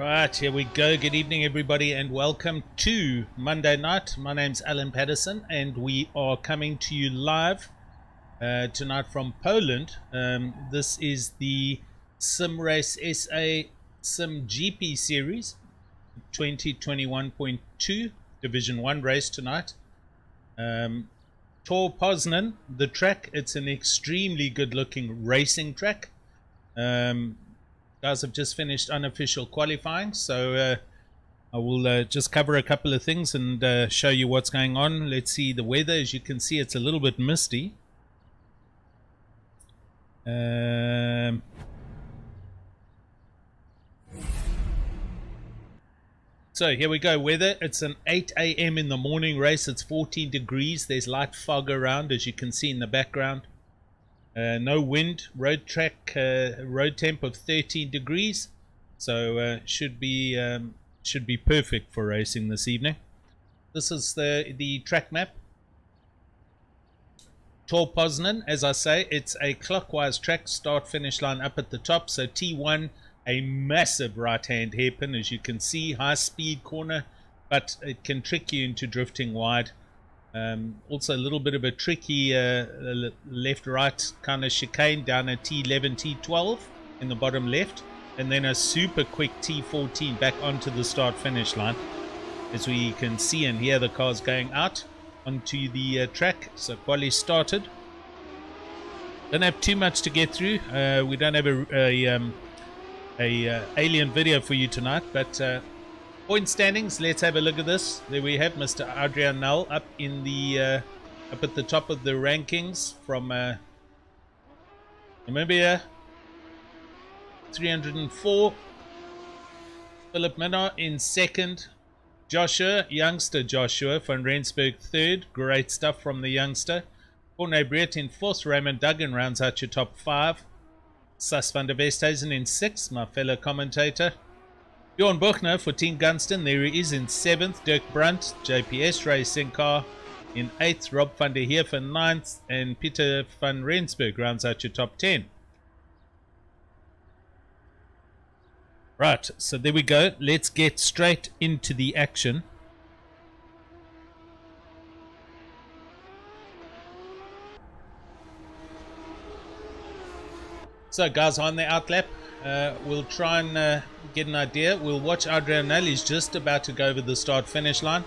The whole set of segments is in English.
Right, here we go. Good evening, everybody, and welcome to Monday night. My name's Alan Patterson, and we are coming to you live tonight from Poland. This is the Sim Race SA SimGP series 2021.2 Division 1 race tonight. Tor Poznan, the track, it's an extremely good looking racing track. Guys have just finished unofficial qualifying, so I will just cover a couple of things and show you what's going on. Let's see the weather. As you can see, it's a little bit misty. So here we go. Weather, it's an 8 a.m. in the morning race. It's 14 degrees. There's light fog around, as you can see in the background. No wind, road track, road temp of 13 degrees, so should be perfect for racing this evening. This is the track map. Tor Poznan, as I say, it's a clockwise track, start finish line up at the top. So T1, a massive right hand hairpin, as you can see, high speed corner, but it can trick you into drifting wide. Also a little bit of a tricky left-right kind of chicane down at T11, T12 in the bottom left, and then a super quick T14 back onto the start-finish line. As we can see and hear the cars going out onto the track. So quali started. Don't have too much to get through. We don't have a alien video for you tonight, but point standings, let's have a look at this. There we have Mr. Adrian Null up in the up at the top of the rankings from Namibia. 304. Philip Minnar in second. Joshua, youngster Joshua van Rensburg third. Great stuff from the youngster. Corne Breert in fourth. Raymond Duggan rounds out your top five. Sas van der Westhuizen in sixth, my fellow commentator. Bjorn Buchner for Team Gunston, there he is in 7th. Dirk Brunt, JPS Racing Car in 8th. Rob van der Heer in 9th. And Peter van Rensburg rounds out your top 10. Right, so there we go. Let's get straight into the action. So guys, on the outlap, we'll try and get an idea. We'll watch Adrian Null. He's just about to go over the start finish line,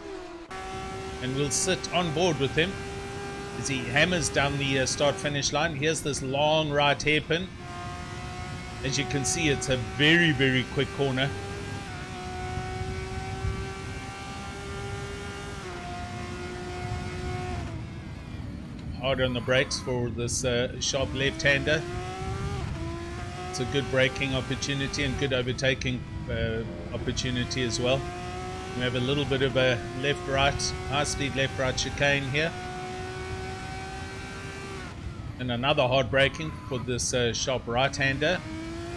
and we'll sit on board with him as he hammers down the start finish line. Here's this long right hairpin. As you can see, it's a very, very quick corner. Hard on the brakes for this sharp left-hander. It's a good braking opportunity and good overtaking opportunity as well. We have a little bit of a left-right, high-speed left-right chicane here. And another hard braking for this sharp right-hander.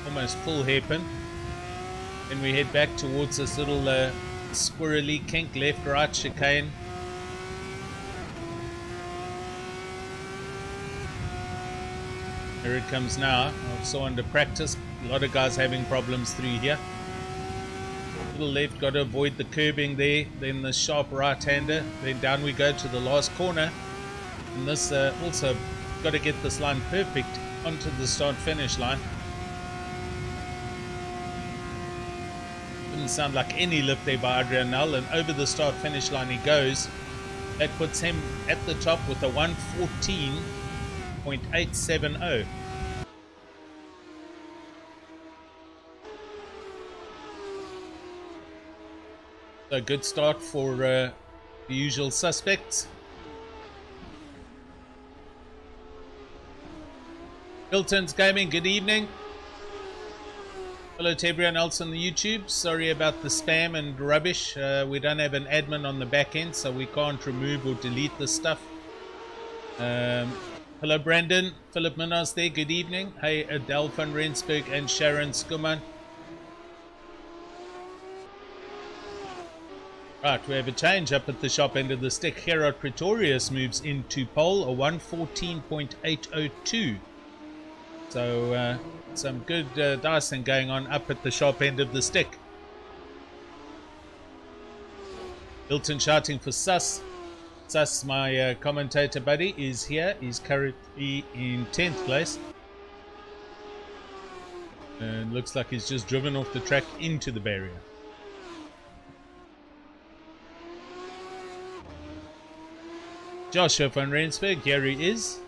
Almost full hairpin. Then we head back towards this little squirrely kink left-right chicane. Here it comes now. I saw under practice, a lot of guys having problems through here. Little left, got to avoid the curbing there. Then the sharp right-hander. Then down we go to the last corner. And this also got to get this line perfect onto the start-finish line. Didn't sound like any lift there by Adrian Null. And over the start-finish line he goes. That puts him at the top with a 1:14.870. So good start for the usual suspects. Hilton's Gaming, good evening. Hello to everyone else on the YouTube. Sorry about the spam and rubbish. We don't have an admin on the back end, so we can't remove or delete this stuff. Hello Brandon, Philip Minnar's there, good evening. Hey Adele van Rensburg and Sharon Skuman. Right, we have a change up at the shop end of the stick. Gerard Pretorius moves into pole, a 1:14.802. So some good dicing going on up at the sharp end of the stick. Hilton shouting for Sus. Sus, my commentator buddy, is here. He's currently in 10th place. And looks like he's just driven off the track into the barrier. Joshua van Rensburg, here he is.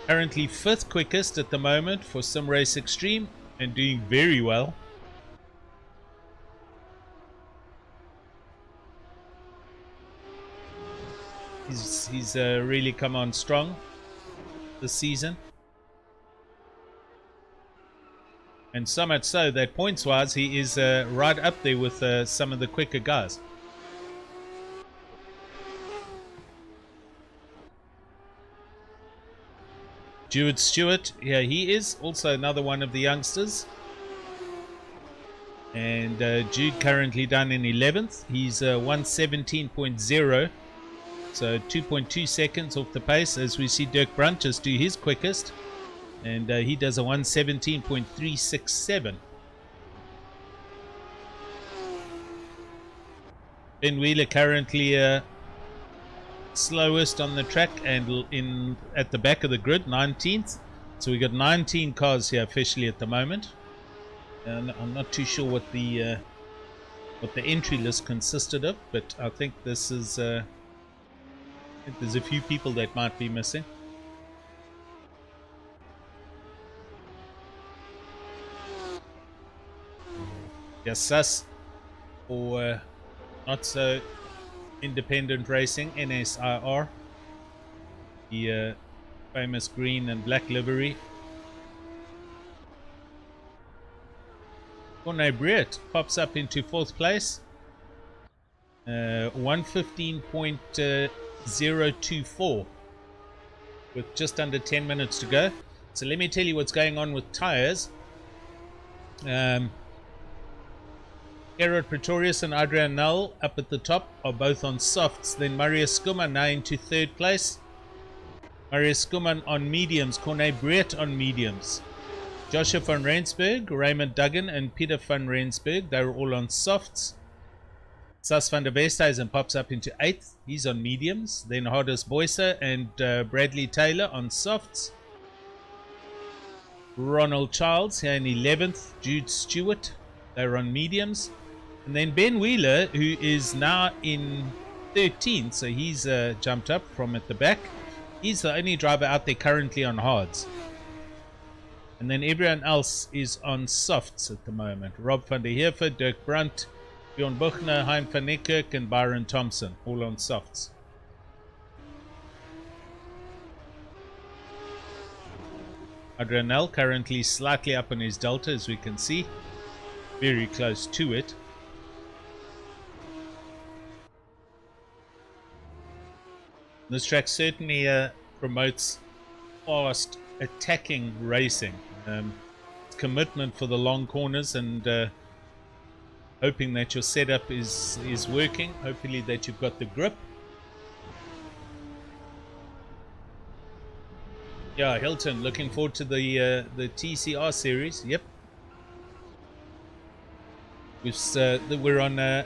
Currently 5th quickest at the moment for Sim Race Extreme and doing very well. He's really come on strong this season. And so much so that points-wise, he is right up there with some of the quicker guys. Jewett Stewart, yeah, he is also another one of the youngsters. And Jude currently down in 11th. He's 1:17.0, so 2.2 seconds off the pace, as we see Dirk Brunt just do his quickest. And he does a 1:17.367. Ben Wheeler currently slowest on the track and at the back of the grid, 19th. So we got 19 cars here officially at the moment. And I'm not too sure what the entry list consisted of, but I think this is I think there's a few people that might be missing. Yes, Sus, or not so independent racing, NSIR, the famous green and black livery. Corne Briet pops up into 4th place, 1:15.024 with just under 10 minutes to go. So let me tell you what's going on with tires. Gerard Pretorius and Adrian Null up at the top are both on softs. Then Marius Skuman now into 3rd place. Marius Skuman on mediums. Corne Briet on mediums. Joshua van Rensburg, Raymond Duggan and Peter van Rensburg, they're all on softs. Sas van der Westhuizen pops up into 8th. He's on mediums. Then Hardus Boyser and Bradley Taylor on softs. Ronald Childs here in 11th. Jude Stewart, they're on mediums. And then Ben Wheeler, who is now in 13th, so he's jumped up from at the back. He's the only driver out there currently on hards. And then everyone else is on softs at the moment. Rob van der Heever, Dirk Brunt, Bjorn Buchner, Hein van Niekerk and Byron Thompson, all on softs. Adrianel currently slightly up on his delta, as we can see. Very close to it. This track certainly promotes fast attacking racing. Commitment for the long corners and hoping that your setup is working. Hopefully that you've got the grip. Yeah, Hilton, looking forward to the TCR series. Yep. We're on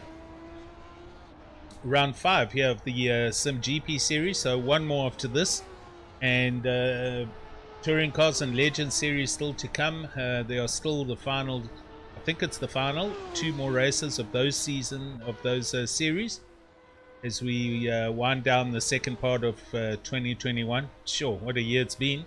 round 5 here of the SimGP series, so one more after this, and Touring Cars and Legends series still to come. They are still the final, I think it's the final 2 more races of those series as we wind down the second part of 2021. Sure, what a year it's been.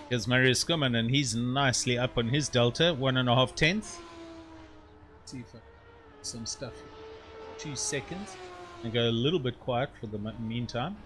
Here's Marius Skuman, and he's nicely up on his delta, 1.5 tenths. Let's see if I some stuff. 2 seconds. And go a little bit quiet for the meantime.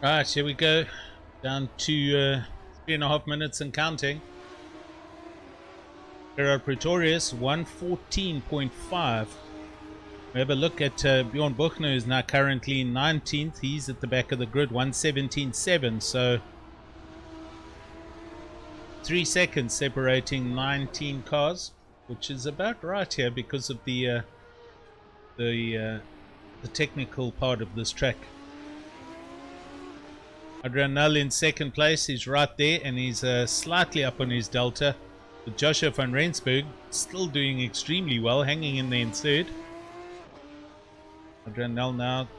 Right, here we go. Down to 3.5 minutes and counting. Gerard Pretorius 114.5. We have a look at Bjorn Buchner, who's now currently 19th. He's at the back of the grid, 117.7. So 3 seconds separating 19 cars, which is about right here because of the technical part of this track. Adrian Null in second place. He's right there, and he's slightly up on his delta. But Joshua van Rensburg still doing extremely well, hanging in there in third. Adrian Null now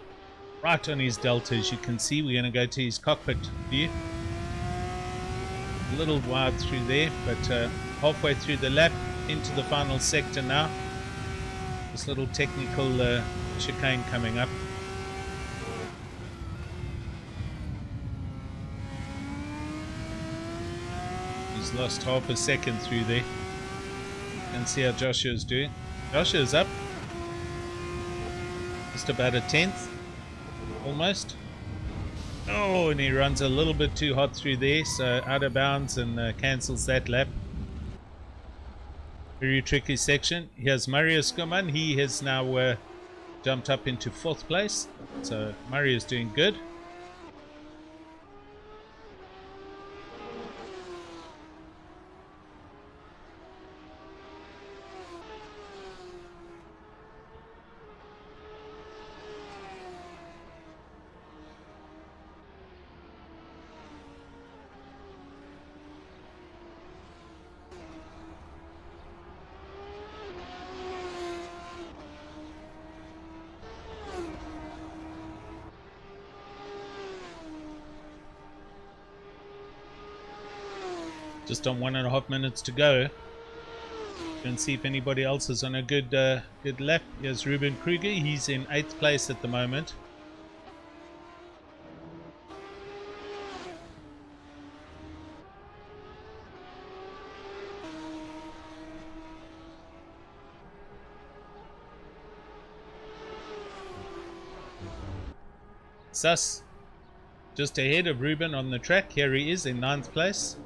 right on his delta, as you can see. We're going to go to his cockpit view. A little wide through there, but halfway through the lap into the final sector now. This little technical chicane coming up. He's lost half a second through there. You can see how Joshua's doing. Joshua's up. Just about a 10th. Almost. Oh, and he runs a little bit too hot through there, so out of bounds and cancels that lap. Very tricky section. Here's Marius Skuman. He has now jumped up into 4th place, so Murray is doing good. Just on 1.5 minutes to go. And see if anybody else is on a good lap. Here's Ruben Kruger. He's in 8th place at the moment. Sus just ahead of Ruben on the track. Here he is in 9th place.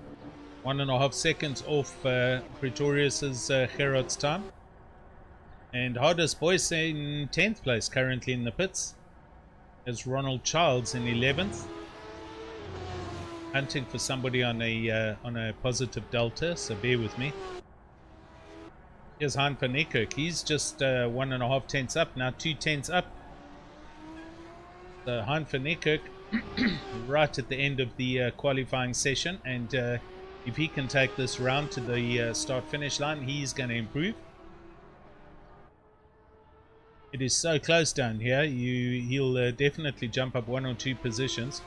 1.5 seconds off Pretorius's Gerard's time. And Hardest Boyce in 10th place currently in the pits. There's Ronald Childs in 11th. Hunting for somebody on a positive delta, so bear with me. Here's Hein van Niekerk. He's just 1.5 tenths up, now 2 tenths up. So Hein van Niekerk right at the end of the qualifying session, and if he can take this round to the start-finish line, he's going to improve. It is so close down here. He'll definitely jump up 1 or 2 positions.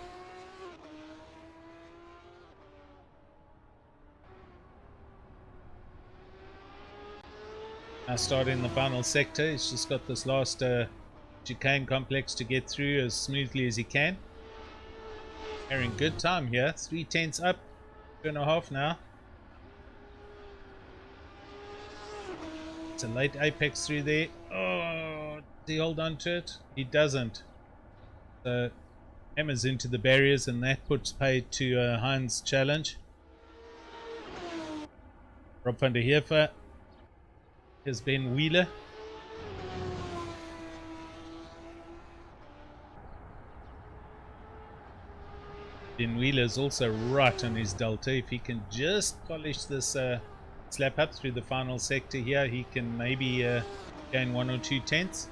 Now starting the final sector. He's just got this last chicane complex to get through as smoothly as he can. Carrying good time here. 3 tenths up. 2.5 now. It's a late apex through there. Oh, does he hold on to it? He doesn't. So hammers into the barriers, and that puts paid to Hein's challenge. Rob van der Heever. Here's Ben Wheeler. Ben Wheeler is also right on his delta. If he can just polish this slap up through the final sector here, he can maybe gain 1 or 2 tenths.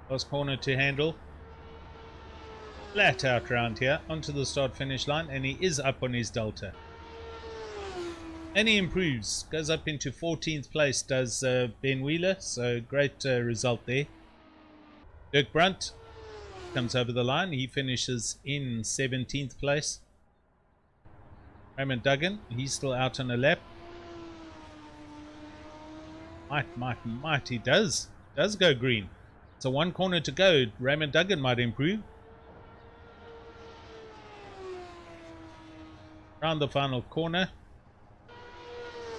Last corner to handle. Flat out round here onto the start finish line, and he is up on his delta. And he improves, goes up into 14th place, does Ben Wheeler, so great result there. Dirk Brunt comes over the line. He finishes in 17th place. Raymond Duggan, he's still out on a lap. Might, he does go green. So 1 corner to go. Raymond Duggan might improve. Round the final corner.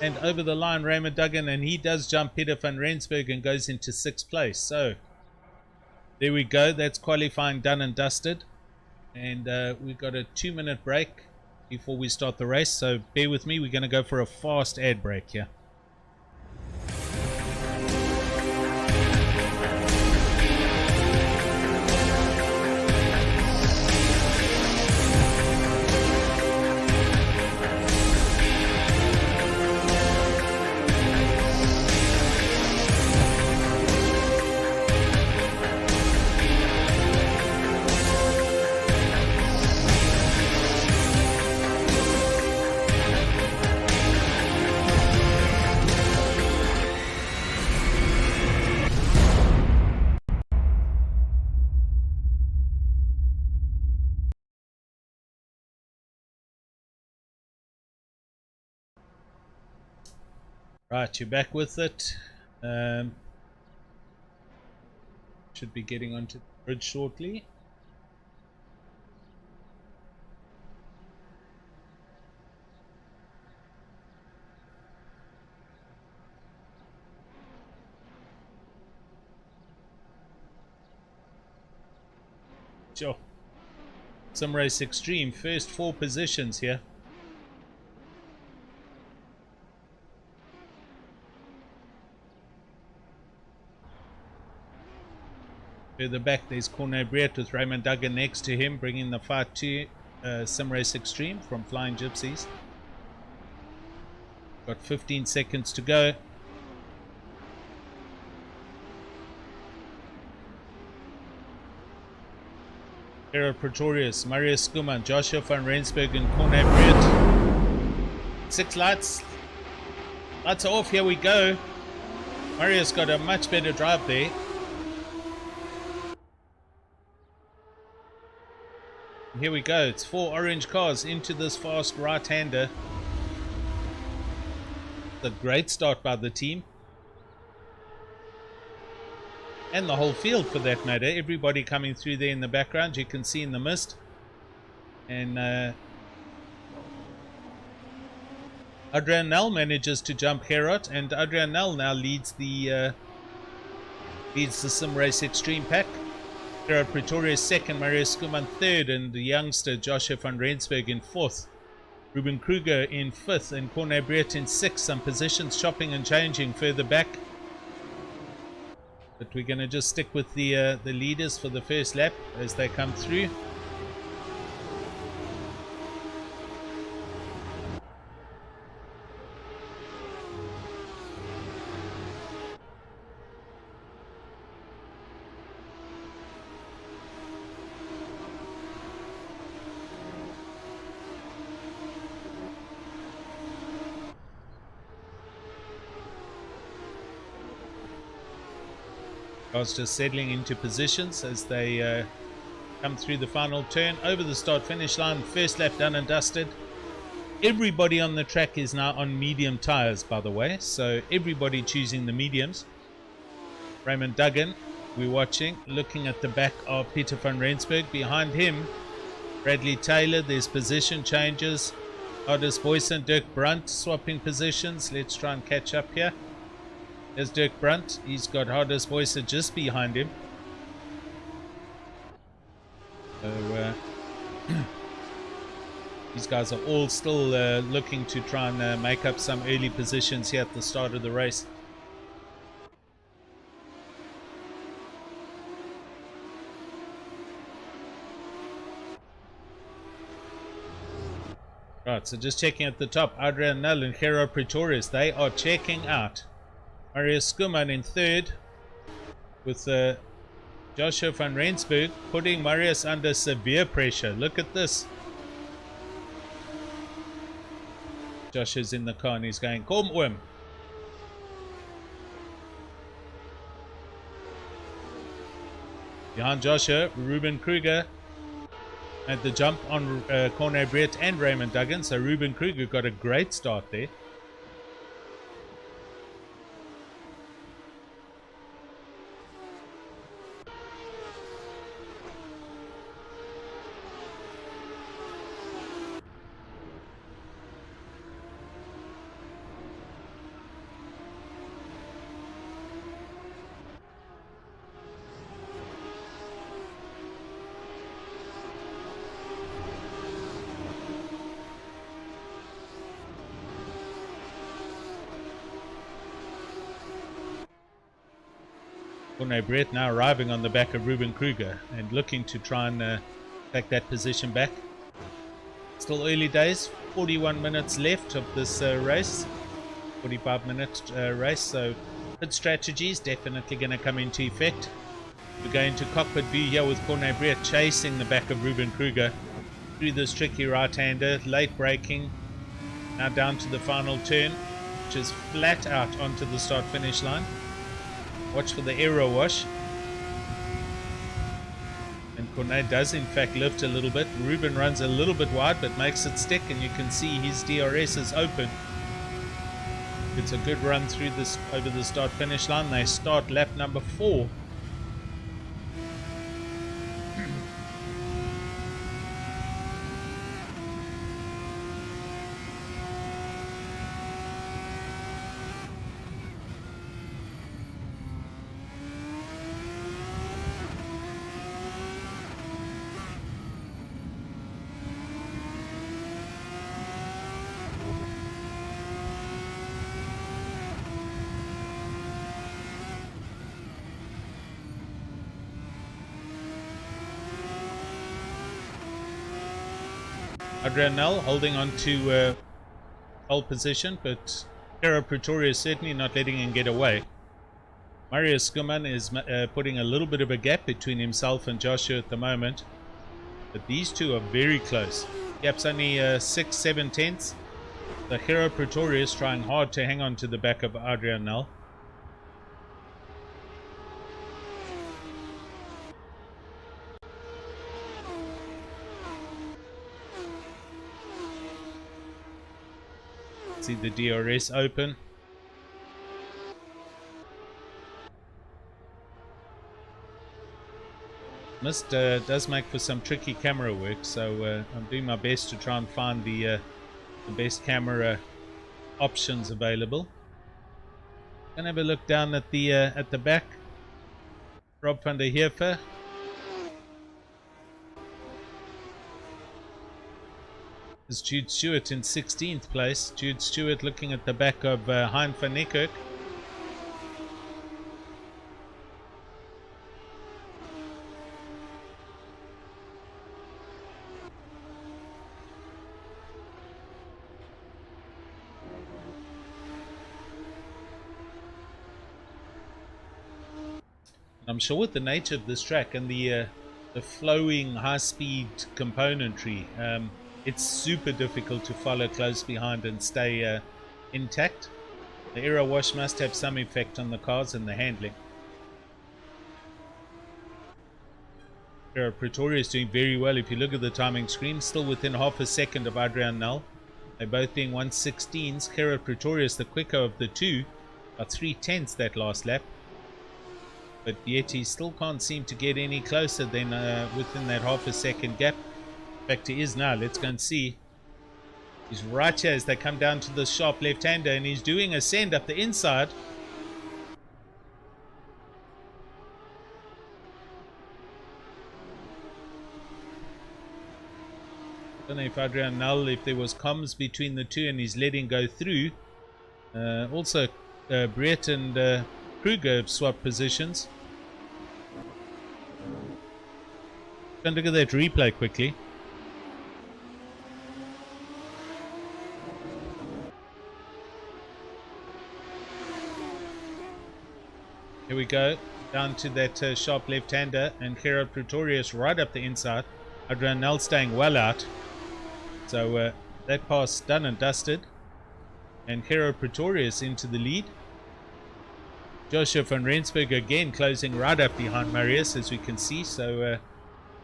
And over the line, Raymond Duggan, and he does jump Peter van Rensburg and goes into 6th place. So There we go. That's qualifying done and dusted. And we've got a 2-minute break before we start the race. So bear with me. We're going to go for a fast ad break here. Right, you're back with it. Should be getting onto the bridge shortly. Sure. Sim Race Extreme, first 4 positions here. Further back, there's Corne Brett with Raymond Duggan next to him, bringing the fight to Sim Race Extreme from Flying Gypsies. Got 15 seconds to go. Hera Pretorius, Marius Skuman, Joshua van Rensburg and Corne Brett. 6 lights. Lights are off, here we go. Marius got a much better drive there. Here we go, it's 4 orange cars into this fast right-hander. A great start by the team. And the whole field for that matter. Everybody coming through there in the background, you can see in the mist. And Adrian Nell manages to jump Herod, and Adrian Nell now leads the Sim Race Extreme pack. Hera Pretorius second, Marius Skuman third, and the youngster Joshua van Rensburg in fourth. Ruben Kruger in fifth, and Corne Brett in sixth. Some positions chopping and changing further back. But we're going to just stick with the leaders for the first lap as they come through. Cars just settling into positions as they come through the final turn. Over the start finish line, first lap done and dusted. Everybody on the track is now on medium tires, by the way, so everybody choosing the mediums. Raymond Duggan, we're watching, looking at the back of Peter van Rensburg. Behind him, Bradley Taylor. There's position changes. Hardis Boyce and Dirk Brunt swapping positions. Let's try and catch up here. There's Dirk Brunt. He's got Hardis Boyce just behind him. So these guys are all still looking to try and make up some early positions here at the start of the race. Right, so just checking at the top, Adrian Null and Hera Pretorius, they are checking out. Marius Skuman in third, with Joshua van Rensburg putting Marius under severe pressure. Look at this. Joshua's in the car and he's going, "Kom oom." Behind Joshua, Ruben Kruger at the jump on Corne Brett and Raymond Duggan. So Ruben Kruger got a great start there. Corne Brett now arriving on the back of Ruben Kruger and looking to try and take that position back. Still early days, 41 minutes left of this race, 45-minute race, so pit strategy is definitely going to come into effect. We're going to cockpit view here with Corne Brett chasing the back of Ruben Kruger through this tricky right-hander, late braking, now down to the final turn, which is flat out onto the start-finish line. Watch for the aero wash. And Corne does in fact lift a little bit. Ruben runs a little bit wide but makes it stick, and you can see his DRS is open. It's a good run through this over the start-finish line. They start lap number 4. Adrian Nel holding on to pole position, but Hero Pretoria is certainly not letting him get away. Marius Skuman is putting a little bit of a gap between himself and Joshua at the moment, but these two are very close. Gap's only 6-7 tenths. The Hero Pretoria is trying hard to hang on to the back of Adrian Nel. See the DRS open. Mist does make for some tricky camera work, so I'm doing my best to try and find the best camera options available. Gonna have a look down at the back. Rob van der Heever. Is Jude Stewart in 16th place. Jude Stewart looking at the back of Hein van Niekerk. I'm sure with the nature of this track and the flowing high-speed componentry, it's super difficult to follow close behind and stay intact. The aero wash must have some effect on the cars and the handling. Pretoria is doing very well. If you look at the timing screen, still within half a second of Adrian Nel. They're both being 1/16s. Hero Pretoria is the quicker of the two, about 3/10 that last lap. But yet he still can't seem to get any closer than within that half a second gap. In fact, he is now. Let's go and see. He's right here as they come down to the sharp left-hander, and he's doing a send up the inside. I don't know if Adrian Nel, if there was comms between the two and he's letting go through. Also, Brett and Kruger have swapped positions. Go and look at that replay quickly. Here we go, down to that sharp left-hander, and Hero Pretorius right up the inside. Adrian Nel staying well out. So that pass done and dusted. And Hero Pretorius into the lead. Joshua van Rensburg again closing right up behind Marius, as we can see. So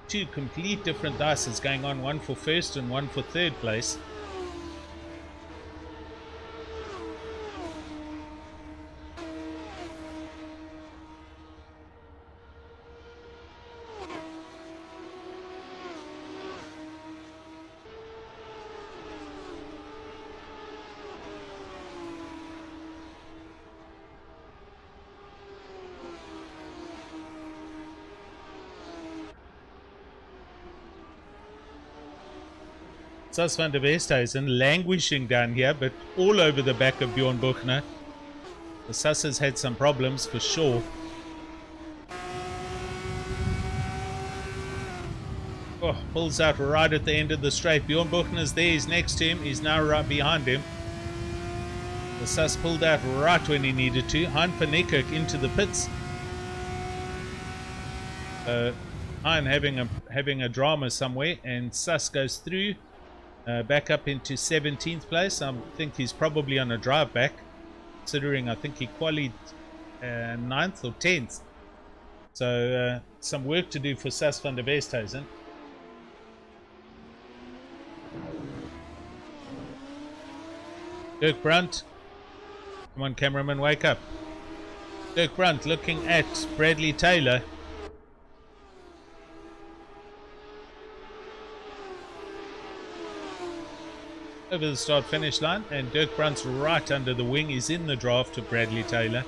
two complete different dices going on, one for first and one for third place. Sas van der Westhuizen languishing down here, but all over the back of Bjorn Buchner. The Sas has had some problems for sure. Oh, pulls out right at the end of the straight. Bjorn Buchner's there. He's next to him. He's now right behind him. The Sus pulled out right when he needed to. Hein van Niekerk into the pits. Hein having a drama somewhere, and Sus goes through back up into 17th place. I think he's probably on a drive back, considering I think he qualified 9th or 10th. So some work to do for Sus van der Westhuizen. Dirk Brandt. Come on, cameraman, wake up. Dirk Brandt looking at Bradley Taylor. Over the start finish line, and Dirk Brandt's right under the wing. He's in the draft of Bradley Taylor.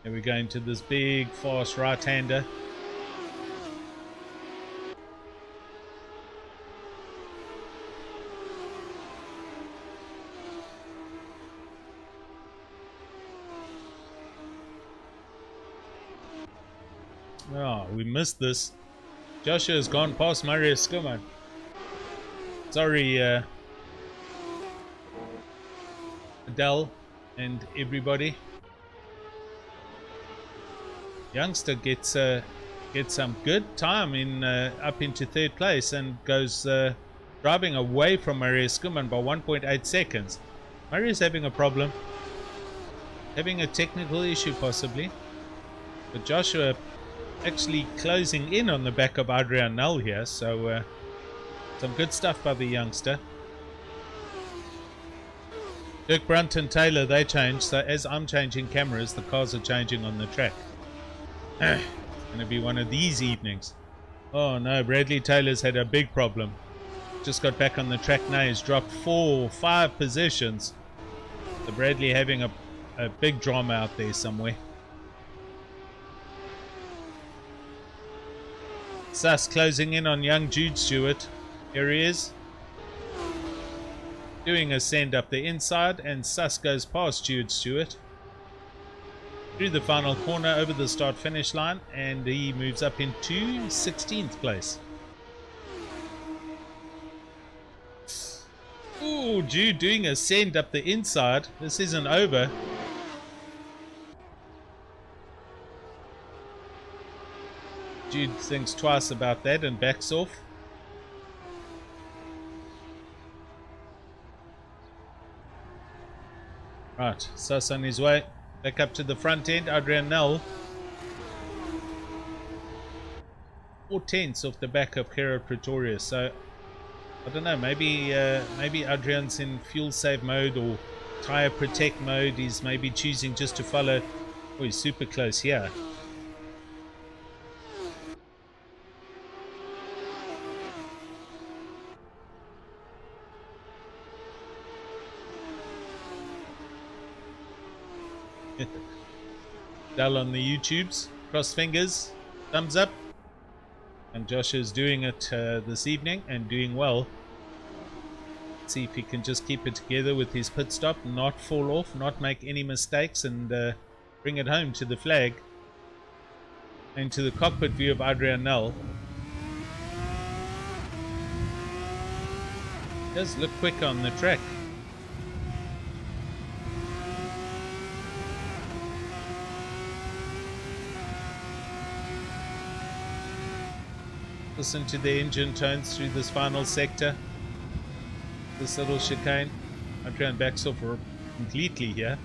Here we go into this big fast right-hander. Oh, we missed this. Joshua has gone past Marius Skuman. Sorry, Adele and everybody. Youngster gets some good time in up into 3rd place and goes driving away from Marius Skuman by 1.8 seconds. Marius having a problem, having a technical issue possibly, but Joshua actually closing in on the back of Adrian Null here, so some good stuff by the youngster. Dirk Brandt and Taylor, they changed, so as I'm changing cameras, the cars are changing on the track. It's going to be one of these evenings. Oh no, Bradley Taylor's had a big problem. Just got back on the track now. He's dropped 4 or 5 positions. So Bradley having a big drama out there somewhere. Sus closing in on young Jude Stewart. Here he is. Doing a send up the inside, and Sus goes past Jude Stewart. Through the final corner, over the start finish line, and he moves up into 16th place. Ooh, Jude doing a send up the inside. This isn't over. Jude thinks twice about that and backs off. Right, Sus on his way back up to the front end. Adrian Null 4/10 off the back of Gerard Pretorius. So I don't know, maybe Adrian's in fuel save mode or tire protect mode. He's maybe choosing just to follow. Oh, he's super close here. Dell on the YouTubes, cross fingers, thumbs up, and Josh is doing it this evening and doing well. Let's see if he can just keep it together with his pit stop, not fall off, not make any mistakes, and bring it home to the flag and to the cockpit view of Adrian Null. Does look quick on the track. Listen to the engine tones through this final sector. This little chicane. Adrian backs off completely here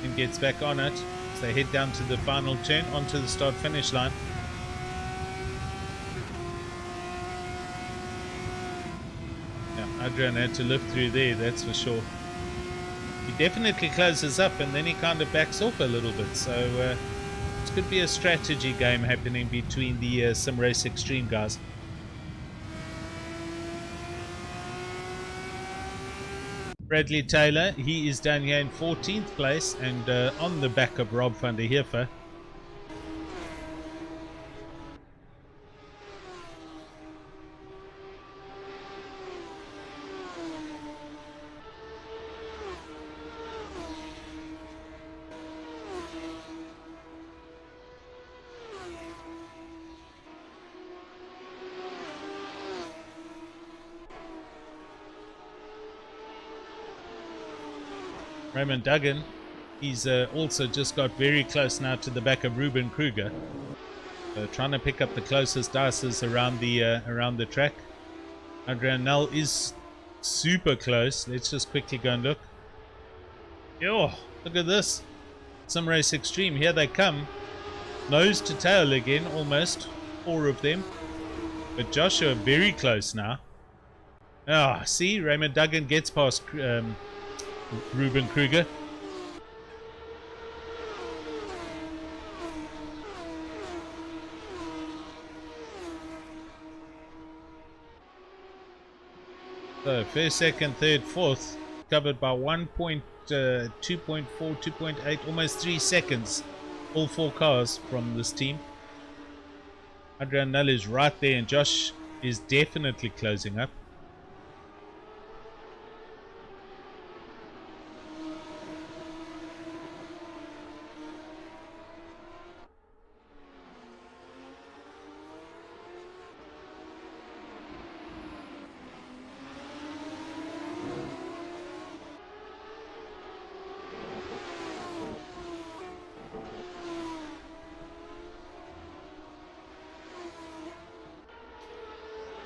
and gets back on it as they head down to the final turn onto the start finish line. Yeah, Adrian had to lift through there, that's for sure. He definitely closes up and then he kind of backs off a little bit, so this could be a strategy game happening between the Sim Race Extreme guys. Bradley Taylor, he is down here in 14th place and on the back of Rob van der Heever. Raymond Duggan, he's also just got very close now to the back of Ruben Kruger. Trying to pick up the closest dices around the track. Adrian Nel is super close. Let's just quickly go and look. Yo, look at this. Sim Race Extreme, here they come. Nose to tail again, almost. 4 of them. But Joshua very close now. Ah, see, Raymond Duggan gets past Ruben Kruger. So, first, second, third, fourth, covered by 2.4, 2.8, almost 3 seconds. All 4 cars from this team. Adrian Nel is right there, and Josh is definitely closing up.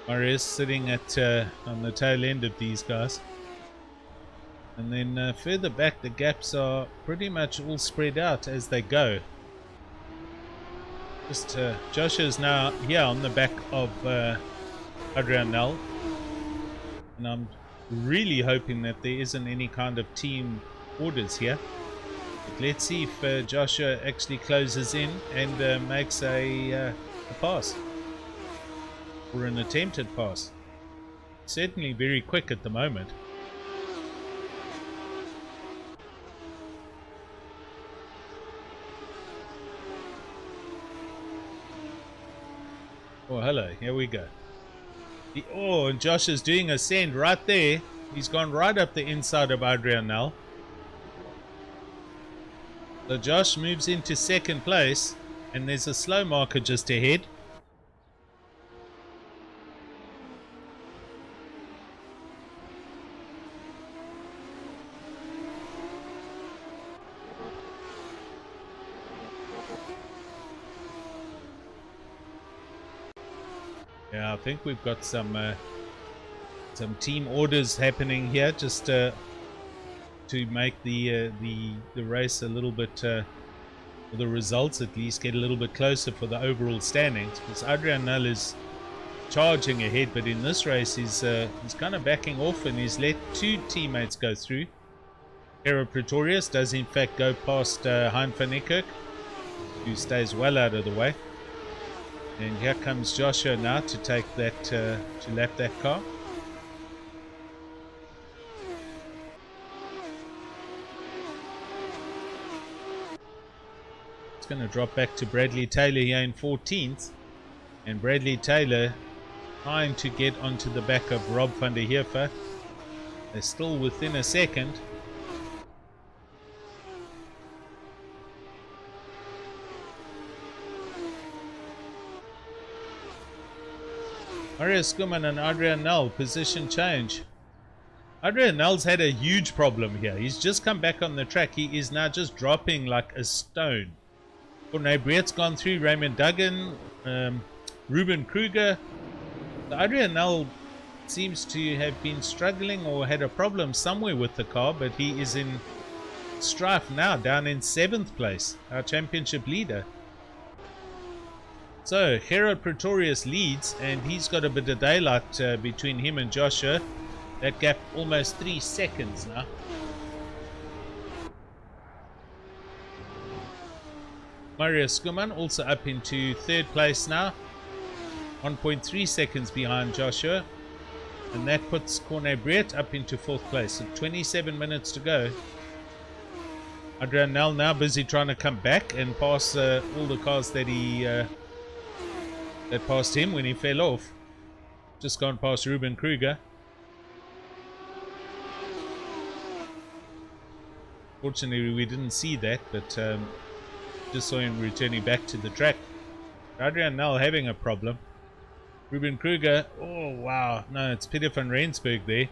Marius sitting at on the tail end of these guys, and then further back the gaps are pretty much all spread out as they go. Just Josh is now here on the back of Adrian Nel, and I'm really hoping that there isn't any kind of team orders here. But let's see if Joshua actually closes in and makes a pass. Or an attempted pass. Certainly very quick at the moment. Oh, hello. Here we go. Oh, and Josh is doing a send right there. He's gone right up the inside of Adrian Nel. So Josh moves into second place, and there's a slow marker just ahead. Yeah, I think we've got some team orders happening here, just to make the race a little bit, or the results at least, get a little bit closer for the overall standings. Because Adrian Nel is charging ahead, but in this race he's kind of backing off, and he's let 2 teammates go through. Hera Pretorius does in fact go past Hein van Niekerk, who stays well out of the way. And here comes Joshua now to take that, to lap that car. It's going to drop back to Bradley Taylor here in 14th. And Bradley Taylor trying to get onto the back of Rob van der Heever. They're still within a second. Marius Skuman and Adrian Nel, position change. Adrian Nel's had a huge problem here. He's just come back on the track. He is now just dropping like a stone. Corne Breedt's gone through, Raymond Duggan, Ruben Kruger. Adrian Nel seems to have been struggling or had a problem somewhere with the car, but he is in strife now, down in 7th place, our championship leader. So, Gerard Pretorius leads, and he's got a bit of daylight between him and Joshua. That gap almost 3 seconds now. Marius Skuman also up into 3rd place now. 1.3 seconds behind Joshua. And that puts Corne Breedt up into 4th place. So 27 minutes to go. Adrian Nel now busy trying to come back and pass all the cars that he... that passed him when he fell off. Just gone past Ruben Kruger. Fortunately we didn't see that, but just saw him returning back to the track. Adrian Nel having a problem. Ruben Kruger, oh wow, no, it's Peter van Rensburg there.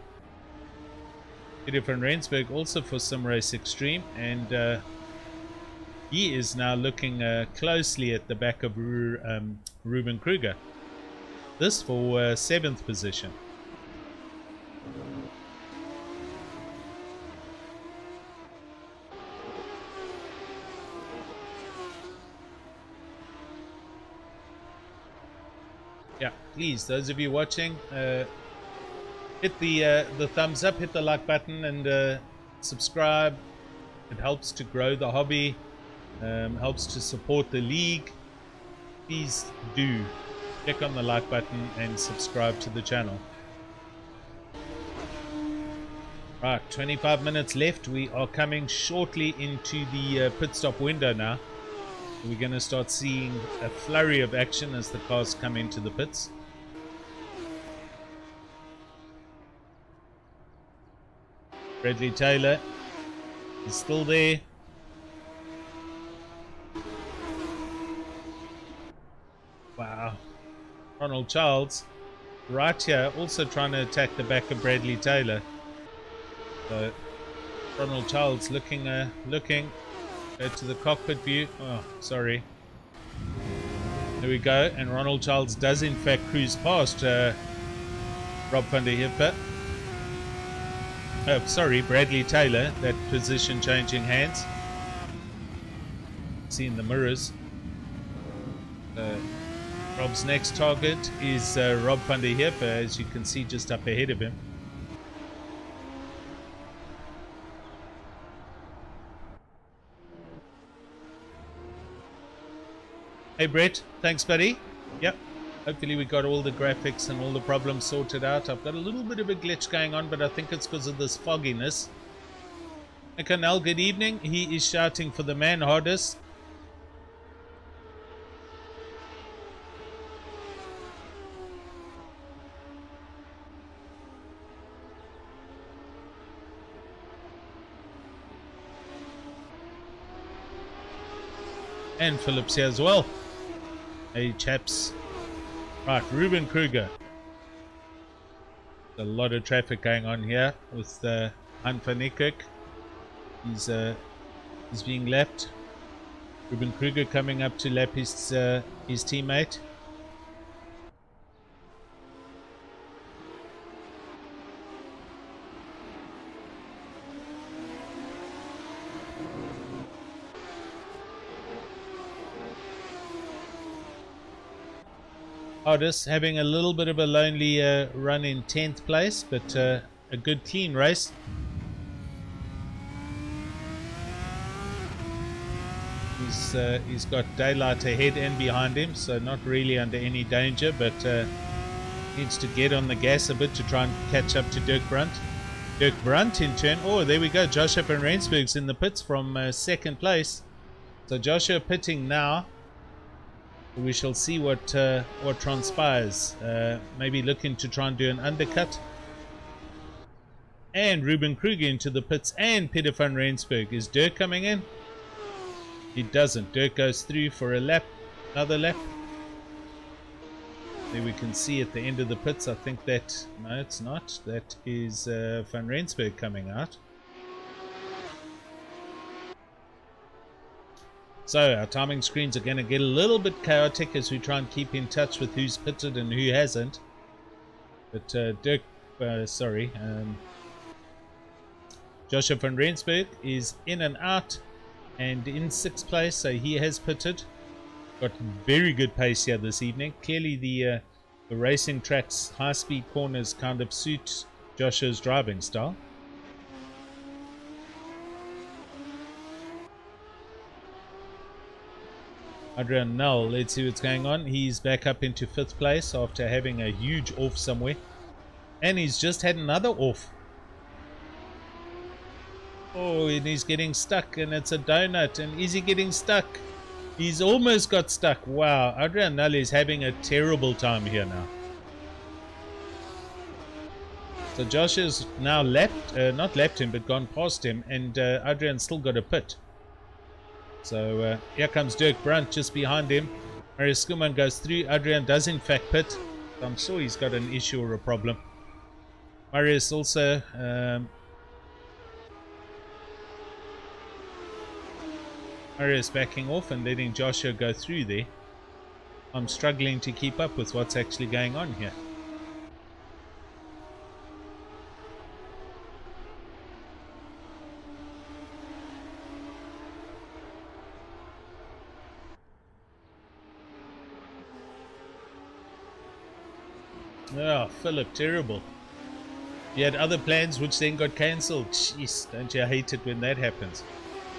Peter van Rensburg also for Sim Race Extreme, and he is now looking closely at the back of Ruben Kruger. This for 7th position. Yeah, please, those of you watching, hit the thumbs up, hit the like button, and subscribe. It helps to grow the hobby, helps to support the league. Please do click on the like button and subscribe to the channel. Right, 25 minutes left. We are coming shortly into the pit stop window now. We're going to start seeing a flurry of action as the cars come into the pits. Bradley Taylor is still there. Wow. Ronald Charles right here also trying to attack the back of Bradley Taylor. So Ronald Charles looking go to the cockpit view. Oh, sorry. There we go. And Ronald Charles does in fact cruise past Rob van der Heever. Oh, sorry, Bradley Taylor. That position changing hands. See in the mirrors. Rob's next target is Rob van der Heever, as you can see just up ahead of him. Hey Brett, thanks buddy. Yep, hopefully we got all the graphics and all the problems sorted out. I've got a little bit of a glitch going on, but I think it's because of this fogginess. Canal, good evening. He is shouting for the man hardest. And Phillips here as well. Hey chaps. Right, Ruben Kruger. A lot of traffic going on here with Hunt van Niekerk. He's being lapped. Ruben Kruger coming up to lap his teammate. Hardest having a little bit of a lonely run in 10th place, but a good clean race. He's got daylight ahead and behind him, so not really under any danger, but needs to get on the gas a bit to try and catch up to Dirk Brunt. Dirk Brunt in turn, oh there we go, Joshua van Rensburg's in the pits from 2nd place. So Joshua pitting now. We shall see what transpires. Maybe looking to try and do an undercut. And Ruben Kruger into the pits, and Peter van Rensburg. Is Dirk coming in? He doesn't. Dirk goes through for a lap, another lap. There we can see at the end of the pits, I think that, no it's not, that is van Rensburg coming out. So our timing screens are going to get a little bit chaotic as we try and keep in touch with who's pitted and who hasn't. But Joshua van Rensburg is in and out and in 6th place, so he has pitted. Got very good pace here this evening. Clearly the racing track's high-speed corners kind of suit Joshua's driving style. Adrian Null, let's see what's going on. He's back up into 5th place after having a huge off somewhere. And he's just had another off. Oh, and he's getting stuck, and it's a donut. And is he getting stuck? He's almost got stuck. Wow, Adrian Null is having a terrible time here now. So Josh has now lapped, not lapped him, but gone past him, and Adrian's still got a pit. So here comes Dirk Brunt just behind him. Marius Skuman goes through. Adrian does in fact pit. I'm sure he's got an issue or a problem. Marius also Marius backing off and letting Joshua go through there. I'm struggling to keep up with what's actually going on here. Oh, Philip, terrible. You had other plans which then got cancelled. Jeez, don't you hate it when that happens?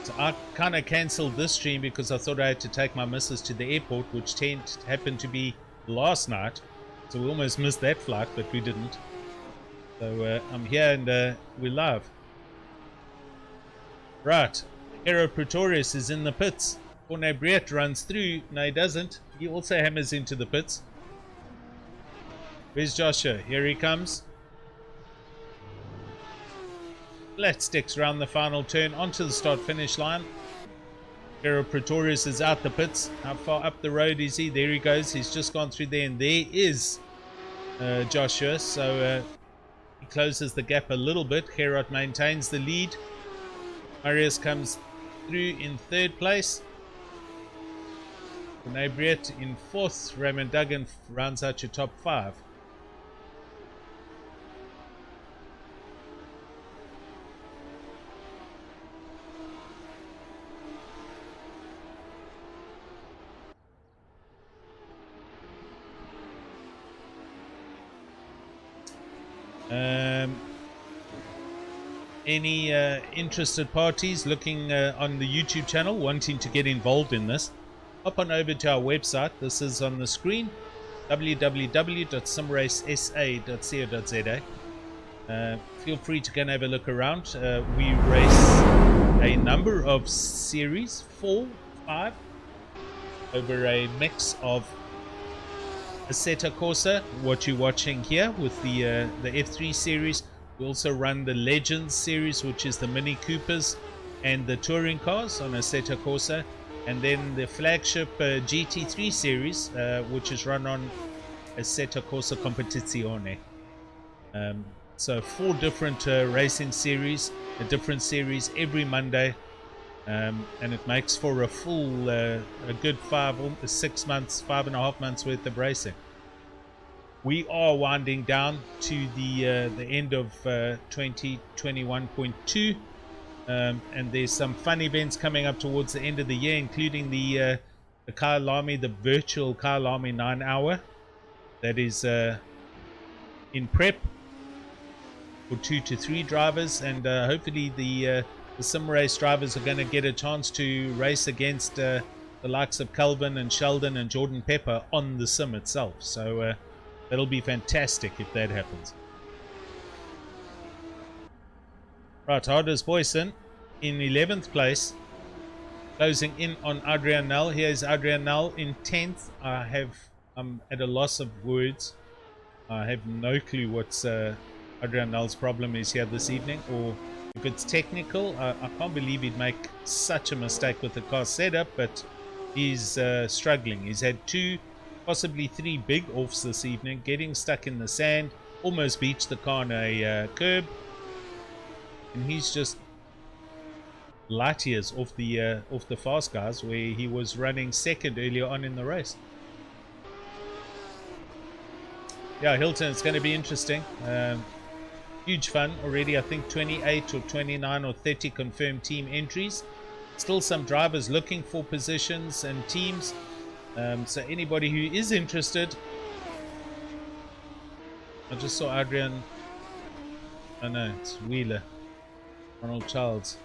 So I kind of cancelled this stream because I thought I had to take my missus to the airport, which happened to be last night. So we almost missed that flight, but we didn't. So I'm here and we're live. Right, Hero Pretorius is in the pits. Corne Briet runs through. No, he doesn't. He also hammers into the pits. Where's Joshua? Here he comes. Flat sticks around the final turn onto the start-finish line. Hero Pretorius is out the pits. How far up the road is he? There he goes. He's just gone through there, and there is Joshua. So he closes the gap a little bit. Gerard maintains the lead. Marius comes through in third place. Corne Briet in fourth. Raymond Duggan rounds out your top five. Any interested parties looking on the YouTube channel wanting to get involved in this, hop on over to our website. This is on the screen, www.simracesa.co.za. Feel free to go and have a look around. We race a number of series, 4, 5, over a mix of Assetto Corsa, what you're watching here with the F3 series. We also run the Legends series, which is the Mini Coopers and the touring cars on Assetto Corsa, and then the flagship GT3 series, which is run on Assetto Corsa Competizione. So 4 different racing series, a different series every Monday, and it makes for a full, a good 6 months, 5.5 months worth of racing. We are winding down to the end of 2021.2, and there's some fun events coming up towards the end of the year, including the Kyalami, the virtual Kyalami 9-hour that is in prep for 2 to 3 drivers, and hopefully the sim race drivers are going to get a chance to race against the likes of Calvin and Sheldon and Jordan Pepper on the sim itself. So that'll be fantastic if that happens. Right, Harders Boyson in 11th place, closing in on Adrian Nell. Here's Adrian Nell in 10th. I'm at a loss of words. I have no clue what's Adrian Nell's problem is here this evening, or if it's technical. I can't believe he'd make such a mistake with the car setup, but he's struggling. He's had 2, possibly 3 big offs this evening, getting stuck in the sand, almost beached the car on a curb, and he's just light years off the fast guys, where he was running second earlier on in the race. Yeah, Hilton, it's going to be interesting. Huge fun already. I think 28 or 29 or 30 confirmed team entries. Still some drivers looking for positions and teams. So anybody who is interested, I just saw Adrian. Oh no, it's Wheeler, Ronald Childs,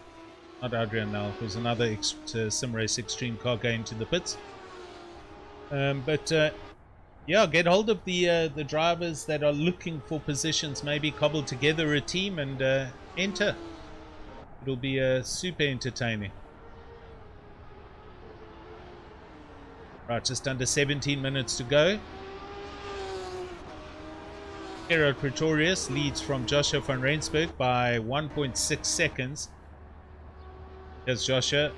not Adrian now. It was another Sim Race Extreme car going to the pits. Yeah, get hold of the drivers that are looking for positions. Maybe cobble together a team and enter. It'll be super entertaining. Right, just under 17 minutes to go. Gerard Pretorius leads from Joshua van Rensburg by 1.6 seconds. Here's Joshua.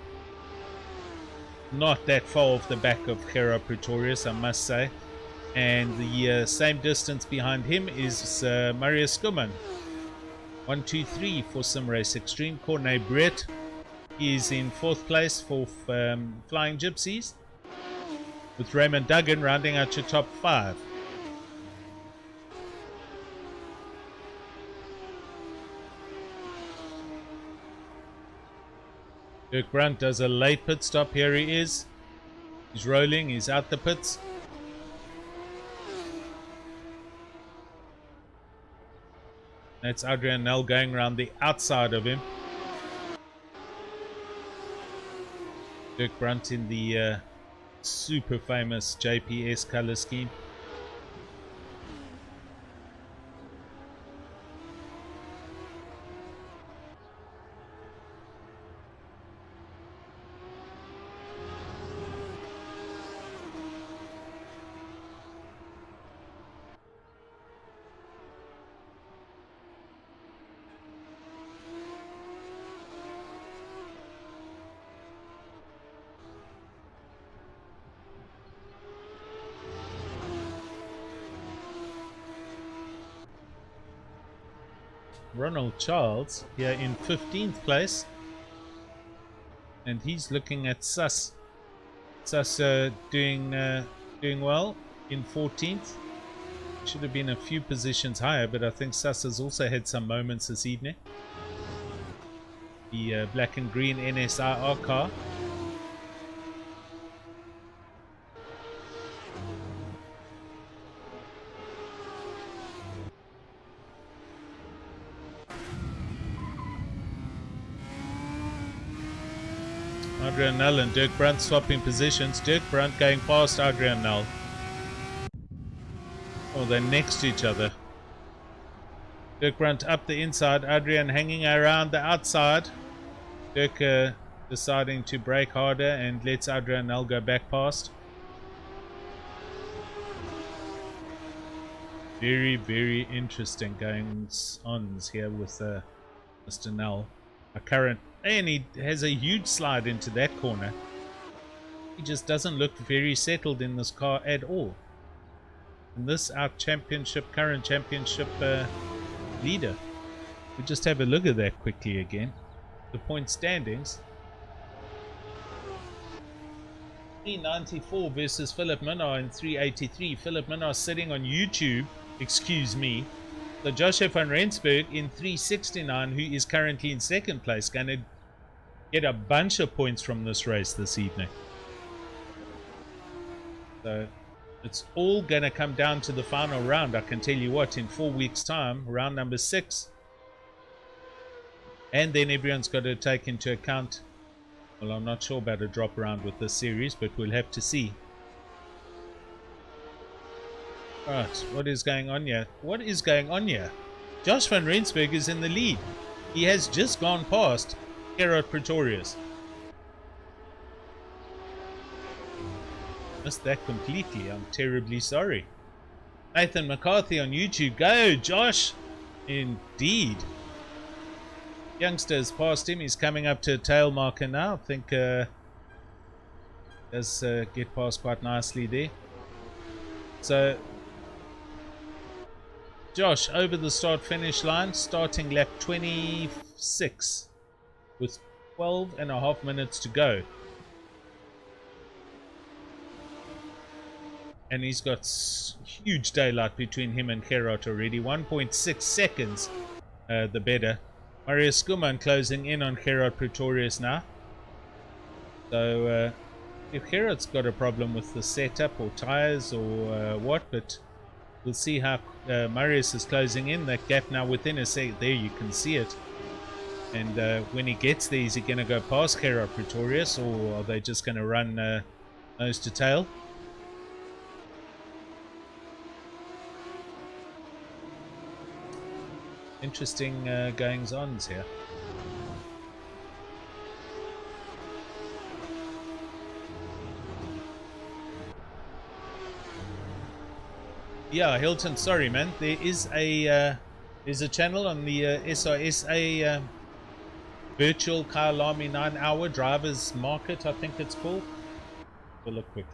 Not that far off the back of Gerard Pretorius, I must say. And the same distance behind him is Marius Skuman. 1, 2, 3 for Sim Race Extreme. Corne Briet He's in 4th place for Flying Gypsies, with Raymond Duggan rounding out your top 5. Dirk Brunt does a late pit stop. Here he is. He's rolling. He's out the pits. That's Adrian Nel going around the outside of him. Dirk Brunt in the super famous JPS color scheme. Ronald Charles here in 15th place, and he's looking at Sus doing well in 14th. Should have been a few positions higher, but I think Sus has also had some moments this evening. The black and green NSIR car. Adrian Nel and Dirk Brunt swapping positions. Dirk Brunt going past Adrian Nel. Oh, they're next to each other. Dirk Brunt up the inside. Adrian hanging around the outside. Dirk deciding to brake harder and lets Adrian Nel go back past. Very, very interesting goings on here with Mr. Nel. A current, and he has a huge slide into that corner. He just doesn't look very settled in this car at all. And this our current championship leader. We just have a look at that quickly again. The point standings. 394 versus Philip Minnar in 383. Philip Minnar sitting on YouTube, excuse me. So Joshua van Rensburg in 369, who is currently in 2nd place, going to get a bunch of points from this race this evening. So it's all going to come down to the final round. I can tell you what, in 4 weeks' time, round number 6. And then everyone's got to take into account, well, I'm not sure about a drop round with this series, but we'll have to see. Right, what is going on here? What is going on here? Josh van Rensburg is in the lead. He has just gone past Gerard Pretorius. Missed that completely. I'm terribly sorry. Nathan McCarthy on YouTube. Go, Josh! Indeed. Youngster has passed him. He's coming up to a tail marker now. I think does get past quite nicely there. So Josh over the start-finish line, starting lap 26 with 12.5 minutes to go. And he's got huge daylight between him and Gerard already. 1.6 seconds the better. Marius Skuman closing in on Gerard Pretorius now. So if Gerard's got a problem with the setup or tires or what, but we'll see how Marius is closing in. That gap now within a second. There you can see it. And when he gets there, is he going to go past Gerard Pretorius, or are they just going to run nose to tail? Interesting goings-ons here. Yeah, Hilton, sorry man, there is a there's a channel on the SRSA virtual Kyalami 9-hour drivers market, I think it's called. We'll look quick.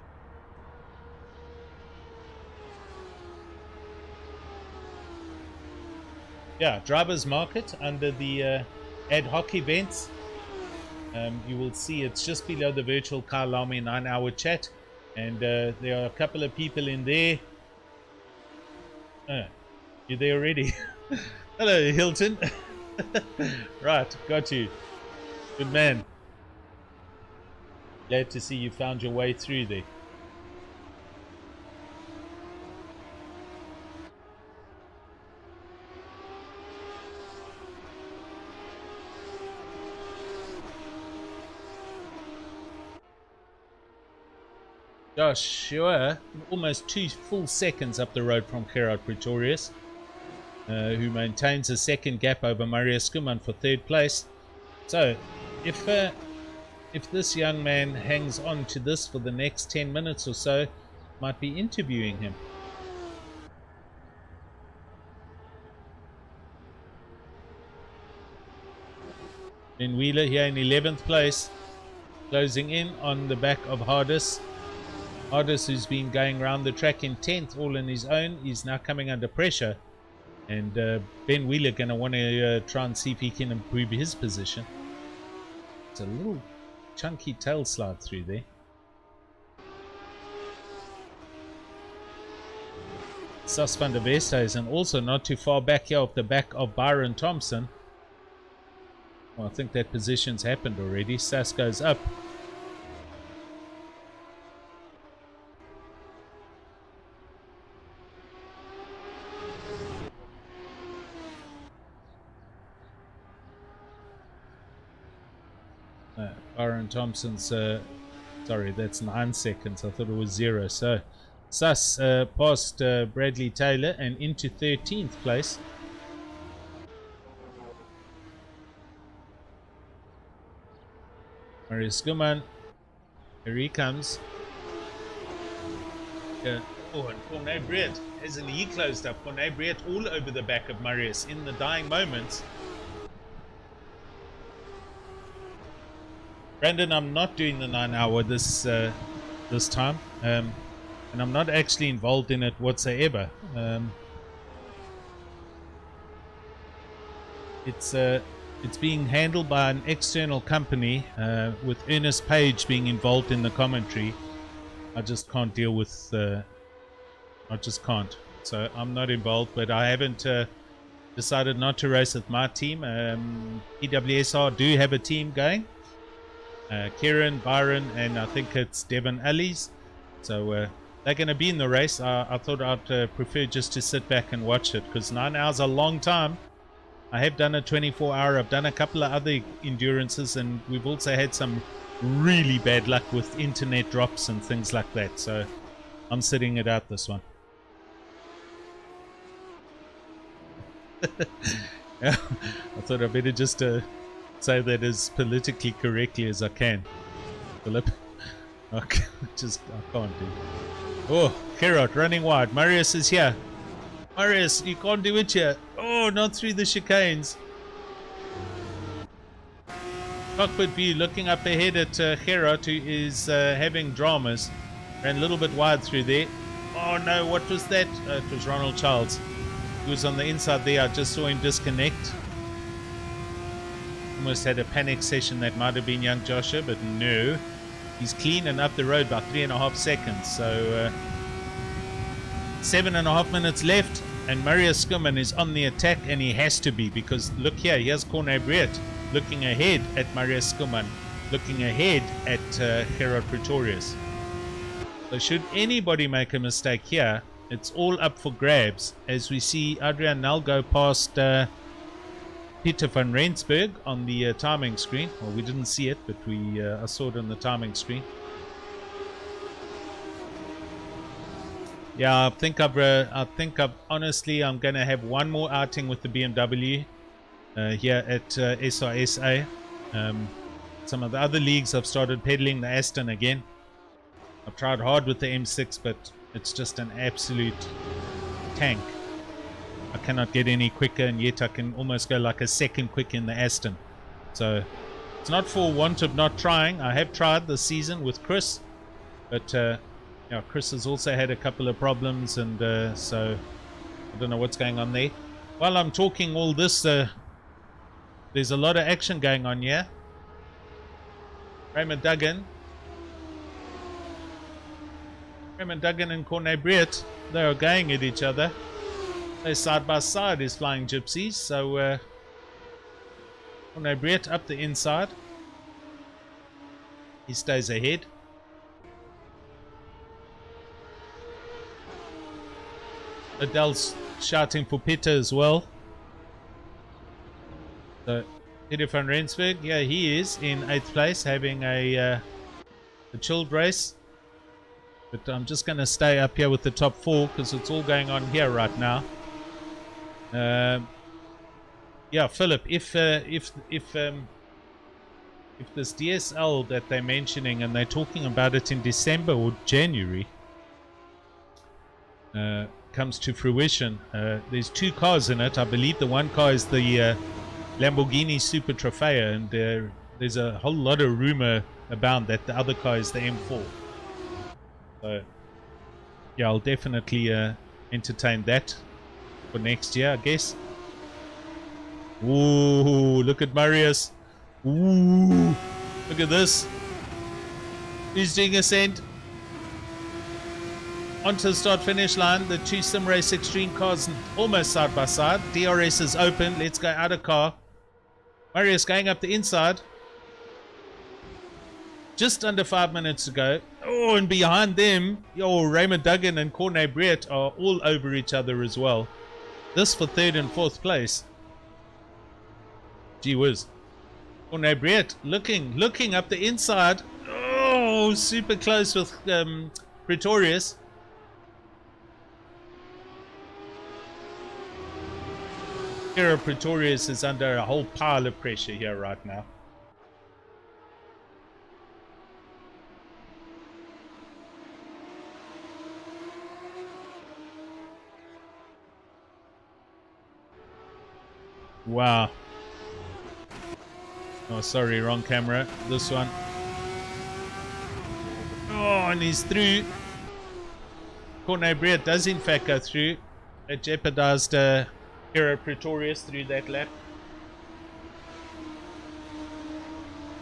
Yeah, drivers market under the ad hoc events. You will see it's just below the virtual car Lamy 9-hour chat, and there are a couple of people in there. You're there already. Hello, Hilton. Right, got you. Good man. Glad to see you found your way through there. Joshua, almost 2 full seconds up the road from Gerard Pretorius, who maintains a second gap over Marius Skuman for third place. So, if this young man hangs on to this for the next 10 minutes or so, might be interviewing him. Ben Wheeler here in 11th place, closing in on the back of Hardis. Hardis, who's been going around the track in 10th all on his own, is now coming under pressure. And Ben Wheeler going to want to try and see if he can improve his position. It's a little chunky tail slide through there. Sas van der Westhuizen also not too far back here off the back of Byron Thompson. Well, I think that position's happened already. Sas goes up. Byron Thompson's, sorry, that's 9 seconds. I thought it was 0. So, Sas past Bradley Taylor and into 13th place. Marius Skuman, here he comes. Oh, and Corne Breed, hasn't he closed up? Corne Breed all over the back of Marius in the dying moments. Brandon, I'm not doing the 9-hour this time, and I'm not actually involved in it whatsoever. It's being handled by an external company, with Ernest Page being involved in the commentary. I just can't deal with. I just can't. So I'm not involved, but I haven't decided not to race with my team. PWSR do have a team going. Kieran, Byron, and I think it's Devon Allies. So they're going to be in the race. I thought I'd prefer just to sit back and watch it, because 9 hours is a long time. I have done a 24-hour. I've done a couple of other endurances, and we've also had some really bad luck with internet drops and things like that. So I'm sitting it out this one. Yeah, I thought I'd better just say that as politically correctly as I can. Philip. Okay, I can't do. Oh, Gerard running wide. Marius is here. Marius, you can't do it here. Oh, not through the chicanes. Cockpit view looking up ahead at Gerard, who is having dramas. Ran a little bit wide through there. Oh no, what was that? It was Ronald Childs. He was on the inside there. I just saw him disconnect. Almost had a panic session. That might have been young Joshua, but no. He's clean and up the road by 3.5 seconds. So 7.5 minutes left, and Marius Skuman is on the attack, and he has to be, because look here, here's Corne Breed looking ahead at Marius Skuman, looking ahead at Gerard Pretorius. So should anybody make a mistake here, it's all up for grabs, as we see Adrian Nel go past Peter van Rensburg on the timing screen. Well, we didn't see it, but I saw it on the timing screen. Yeah, I think honestly, I'm going to have one more outing with the BMW here at SRSA. Some of the other leagues I've started pedaling the Aston again. I've tried hard with the M6, but it's just an absolute tank. I cannot get any quicker, and yet I can almost go like a second quick in the Aston. So it's not for want of not trying. I have tried this season with Chris, but yeah, Chris has also had a couple of problems, and so I don't know what's going on there. While I'm talking all this, there's a lot of action going on here. Raymond Duggan. Raymond Duggan and Corne Briet, they are going at each other. They're side by side as Flying Gypsies. So Corne Briet up the inside. He stays ahead. Adele's shouting for Peter as well. So Peter van Rensburg, yeah, he is in 8th place, having a chilled race. But I'm just going to stay up here with the top 4 because it's all going on here right now. Yeah, Philip, if this DSL that they're mentioning, and they're talking about it in December or January, comes to fruition, there's 2 cars in it. I believe the one car is the Lamborghini Super Trofeo, and there's a whole lot of rumor about that the other car is the M4. So yeah, I'll definitely entertain that for next year, I guess. Ooh, look at Marius. Ooh, look at this. He's doing ascent onto the start finish line. The 2 Sim Race Extreme cars almost side by side. DRS is open. Let's go out of car. Marius going up the inside. Just under 5 minutes to go. Oh, and behind them, Raymond Duggan and Corne Briet are all over each other as well. This for 3rd and 4th place. Gee whiz. Corne Briet looking up the inside. Oh, super close with Pretorius. Hero Pretorius is under a whole pile of pressure here right now. Wow. Oh, sorry, wrong camera. This one. Oh, and he's through. Corne Briet does in fact go through. It jeopardized Hero Pretorius through that lap.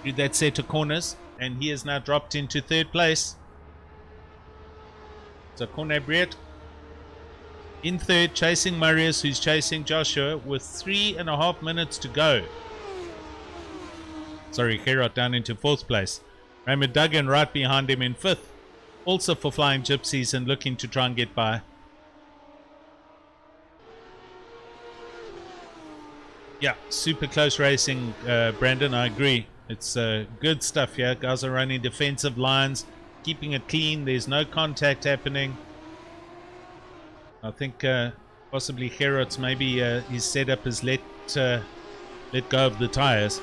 Through that set of corners. And he has now dropped into 3rd place. So Corne Briet in 3rd, chasing Marius, who's chasing Joshua, with 3.5 minutes to go. Sorry, Gerard down into 4th place. Raymond Duggan right behind him in 5th. Also for Flying Gypsies and looking to try and get by. Yeah, super close racing, Brandon, I agree. It's good stuff here. Guys are running defensive lines, keeping it clean. There's no contact happening. I think possibly Gerard's maybe his setup has let go of the tires.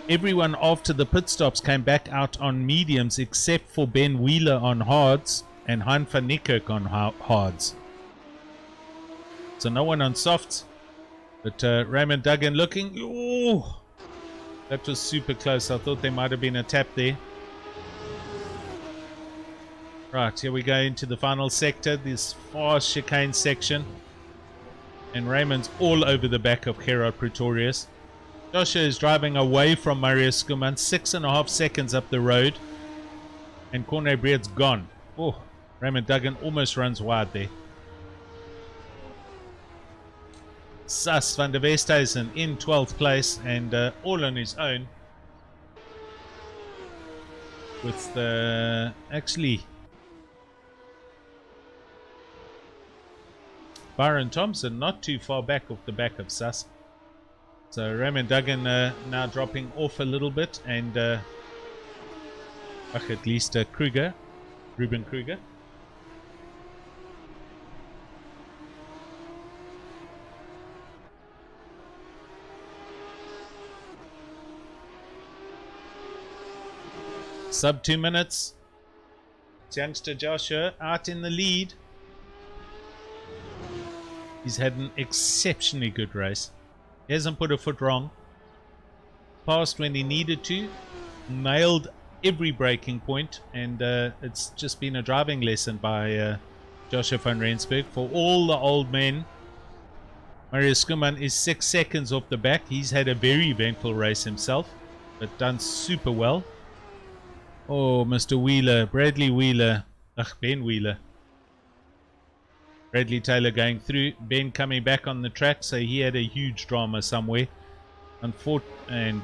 Everyone after the pit stops came back out on mediums except for Ben Wheeler on hards and Hein van Niekerk on hards. So no one on softs. But Raymond Duggan looking. Oh, that was super close. I thought there might have been a tap there. Right, here we go into the final sector, this fast chicane section. And Raymond's all over the back of Gerard Pretorius. Joshua is driving away from Marius Skuman, 6.5 seconds up the road. And Corne Briet's gone. Oh, Raymond Duggan almost runs wide there. Sas van der Westhuizen in 12th place and all on his own. With the... actually... Byron Thompson not too far back off the back of Sas. So Raymond Duggan now dropping off a little bit, and at least Ruben Kruger. Sub 2 minutes. Youngster Joshua out in the lead. He's had an exceptionally good race. He hasn't put a foot wrong. Passed when he needed to. Nailed every braking point. And it's just been a driving lesson by Joshua van Rensburg. For all the old men, Marius Skuman is 6 seconds off the back. He's had a very eventful race himself, but done super well. Oh, Mr. Wheeler, Bradley Wheeler. Ben Wheeler. Bradley Taylor going through. Ben coming back on the track, so he had a huge drama somewhere. And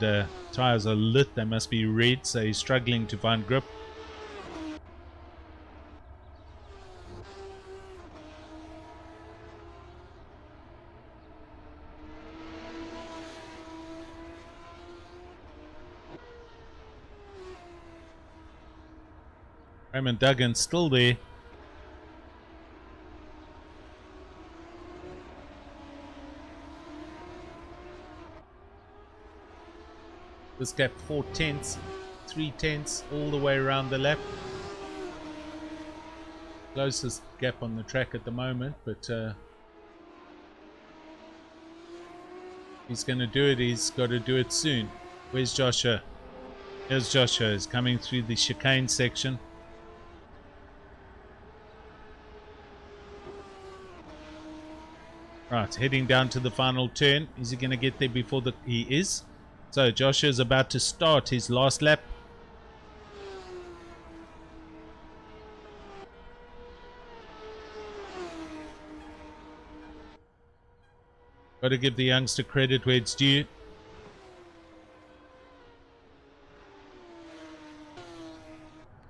tires are lit, they must be red, so he's struggling to find grip. Raymond Duggan still there. This gap 4 tenths, 3 tenths all the way around the lap. Closest gap on the track at the moment, but he's going to do it. He's got to do it soon. Where's Joshua? Here's Joshua. He's coming through the chicane section. Right, heading down to the final turn. Is he going to get there before he is? So Joshua is about to start his last lap. Got to give the youngster credit where it's due.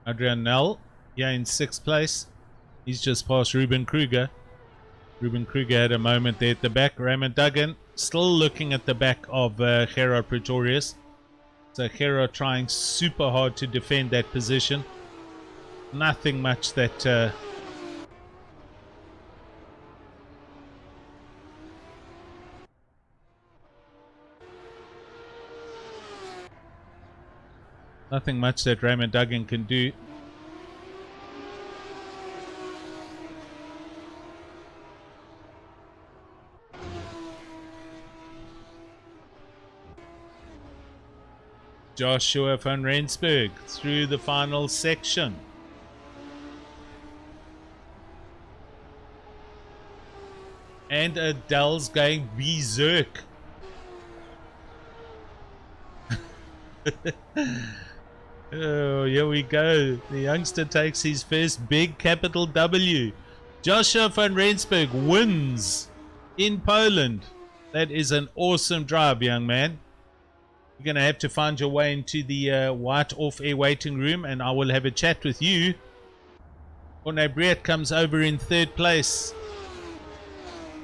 Adrian Nell, yeah, in 6th place. He's just past Ruben Kruger. Ruben Kruger had a moment there at the back. Raymond Duggan still looking at the back of Gerard Pretorius. So Gerard trying super hard to defend that position. Nothing much that nothing much that Raymond Duggan can do. Joshua van Rensburg through the final section. And Adele's going berserk. Oh, here we go. The youngster takes his first big capital W. Joshua van Rensburg wins in Poland. That is an awesome drive, young man. You're going to have to find your way into the white off-air waiting room, and I will have a chat with you. Corne Briet comes over in 3rd place.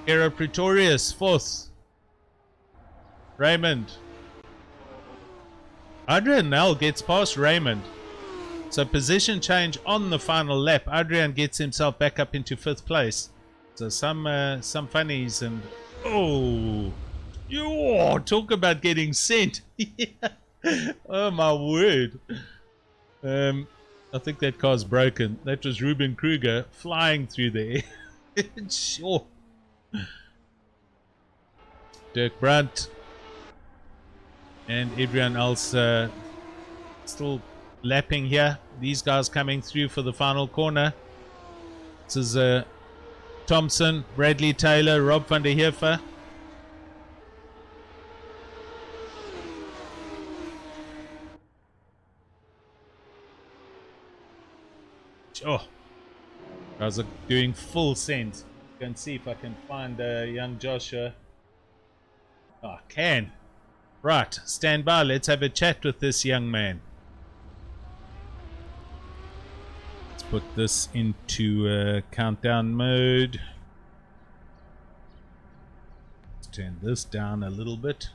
Gerard Pretorius, 4th. Raymond. Adrian now gets past Raymond. So position change on the final lap. Adrian gets himself back up into 5th place. So some funnies and... Oh... Yo, talk about getting sent. Oh my word. I think that car's broken. That was Ruben Kruger flying through the air. Sure. Dirk Brandt and everyone else still lapping here. These guys coming through for the final corner. This is Thompson, Bradley Taylor, Rob van der Heefer. Oh, guys are doing full send. Go and see if I can find young Joshua. Oh, I can. Right, stand by. Let's have a chat with this young man. Let's put this into countdown mode. Let's turn this down a little bit.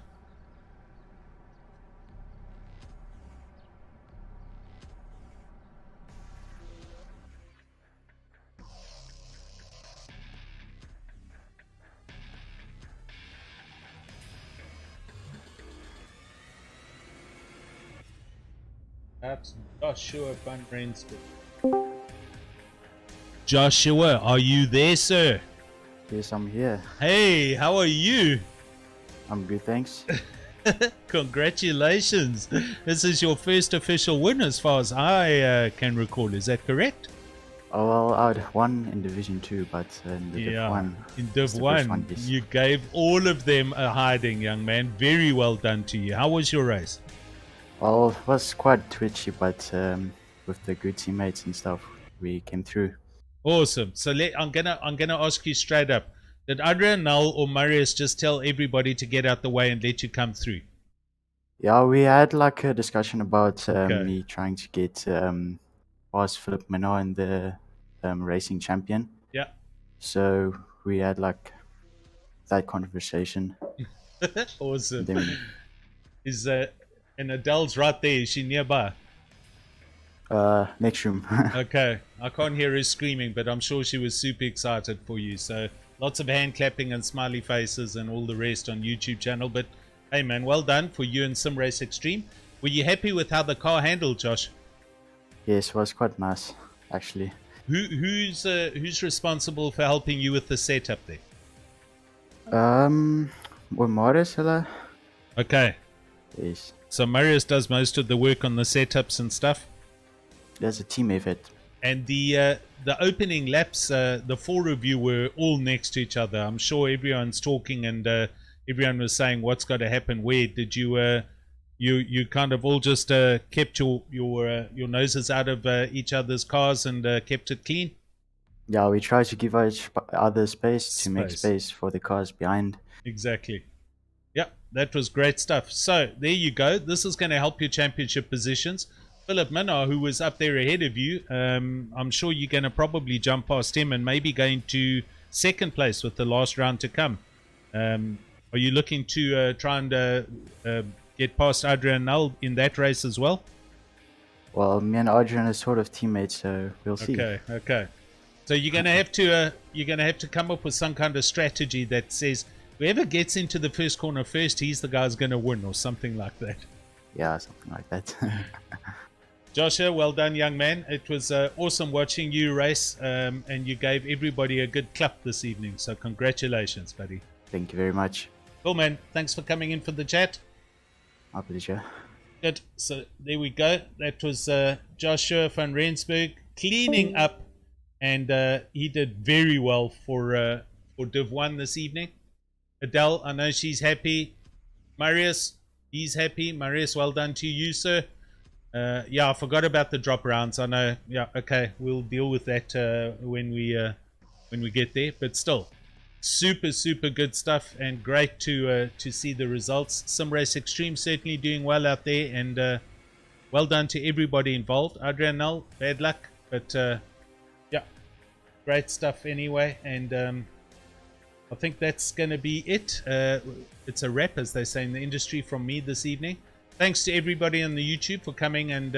That's Joshua van Rensburg. Joshua, are you there, sir? Yes, I'm here. Hey, how are you? I'm good, thanks. Congratulations. This is your first official win as far as I can recall. Is that correct? Oh, well, I had one in Division 2, but in the Div 1. In Div 1, yes. You gave all of them a hiding, young man. Very well done to you. How was your race? Well, it was quite twitchy, but with the good teammates and stuff, we came through. Awesome. So I'm gonna ask you straight up: did Adrian, Null, or Marius just tell everybody to get out the way and let you come through? Yeah, we had like a discussion about Okay. me trying to get past Philip Minot in the racing champion. Yeah. So we had like that conversation. Awesome. Then Is and Adele's right there? Is she nearby? next room. Okay. I can't hear her screaming, but I'm sure she was super excited for you. So lots of hand clapping and smiley faces and all the rest on YouTube channel. But hey, man, well done for you and Sim Race Extreme. Were you happy with how the car handled, Josh? Yes, it was quite nice actually. Who's responsible for helping you with the setup there? Well, Marius, hello. Okay. Yes, So Marius does most of the work on the setups and stuff. there's a team effort. And the opening laps, the four of you were all next to each other. I'm sure everyone's talking and everyone was saying what's got to happen where. Did you you kind of all just kept your noses out of each other's cars and kept it clean? Yeah, we try to give each other space to make space for the cars behind. Exactly. Yep, that was great stuff. So there you go. This is going to help your championship positions. Philip Minot, who was up there ahead of you, I'm sure you're going to probably jump past him and maybe going to second place with the last round to come. Are you looking to try and get past Adrian Null in that race as well? Well, me and Adrian are sort of teammates, so we'll see. Okay. So you're going to have to come up with some kind of strategy that says whoever gets into the first corner first, he's the guy who's going to win, or something like that. Yeah, something like that. Joshua, well done, young man. It was awesome watching you race, and you gave everybody a good clap this evening. So congratulations, buddy. Thank you very much. Cool, man. Thanks for coming in for the chat. My pleasure. Good. So there we go. That was Joshua van Rensburg cleaning up, and he did very well for Div1 this evening. Adele, I know she's happy. Marius, he's happy. Marius, well done to you, sir. Yeah, I forgot about the drop rounds. I know. Yeah, okay, we'll deal with that when we get there. But still, super good stuff, and great to see the results. Sim Race Extreme certainly doing well out there, and well done to everybody involved. Adrian Null, bad luck, but yeah, great stuff anyway. And I think that's going to be it. It's a wrap, as they say in the industry, from me this evening. Thanks to everybody on the YouTube for coming and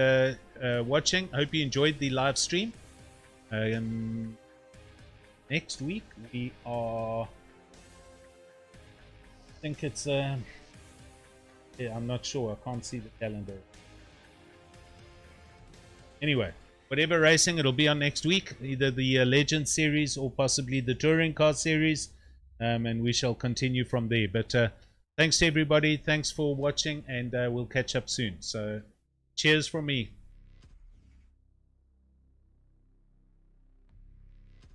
watching. I hope you enjoyed the live stream. Next week we are, I think it's yeah, I'm not sure, I can't see the calendar. Anyway, whatever racing, it'll be on next week, either the Legend series or possibly the Touring Car series, and we shall continue from there. But thanks to everybody, thanks for watching, and we'll catch up soon. So cheers from me.